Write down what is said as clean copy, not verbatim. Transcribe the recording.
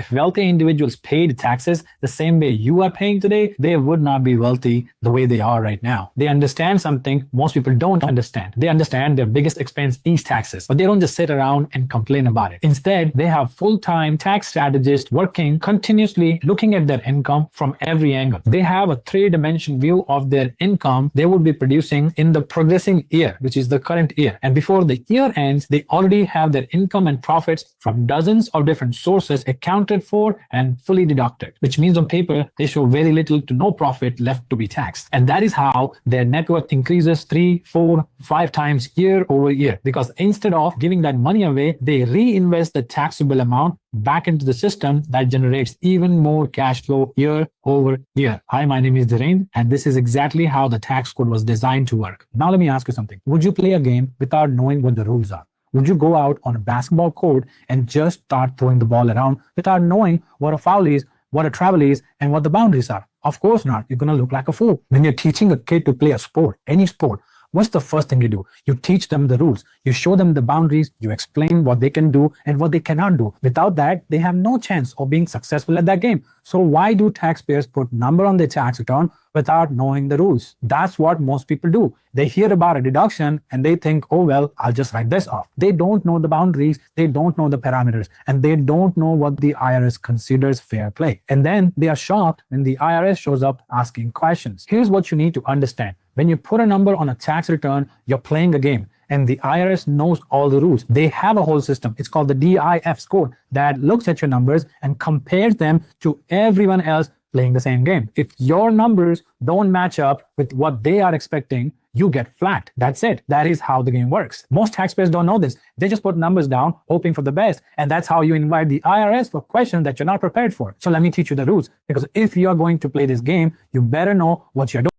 If wealthy individuals paid taxes the same way you are paying today, they would not be wealthy the way they are right now. They understand something most people don't understand. They understand their biggest expense is taxes, but they don't just sit around and complain about it. Instead, they have full-time tax strategists working continuously, looking at their income from every angle. They have a three-dimension view of their income they would be producing in the progressing year, which is the current year. And before the year ends, they already have their income and profits from dozens of different sources accounted for and fully deducted, which means on paper, they show very little to no profit left to be taxed. And that is how their net worth increases 3, 4, 5 times year over year, because instead of giving that money away, they reinvest the taxable amount back into the system that generates even more cash flow year over year. Hi, my name is Dhiren, and this is exactly how the tax code was designed to work. Now, let me ask you something. Would you play a game without knowing what the rules are? Would you go out on a basketball court and just start throwing the ball around without knowing what a foul is, what a travel is, and what the boundaries are? Of course not. You're going to look like a fool. When you're teaching a kid to play a sport, any sport, what's the first thing you do? You teach them the rules. You show them the boundaries. You explain what they can do and what they cannot do. Without that, they have no chance of being successful at that game. So why do taxpayers put number on their tax return without knowing the rules? That's what most people do. They hear about a deduction and they think, oh, well, I'll just write this off. They don't know the boundaries. They don't know the parameters, and they don't know what the IRS considers fair play. And then they are shocked when the IRS shows up asking questions. Here's what you need to understand. When you put a number on a tax return, you're playing a game, and the IRS knows all the rules. They have a whole system. It's called the DIF score that looks at your numbers and compares them to everyone else playing the same game. If your numbers don't match up with what they are expecting, you get flat. That's it. That is how the game works. Most taxpayers don't know this. They just put numbers down, hoping for the best. And that's how you invite the IRS for questions that you're not prepared for. So let me teach you the rules, because if you're going to play this game, you better know what you're doing.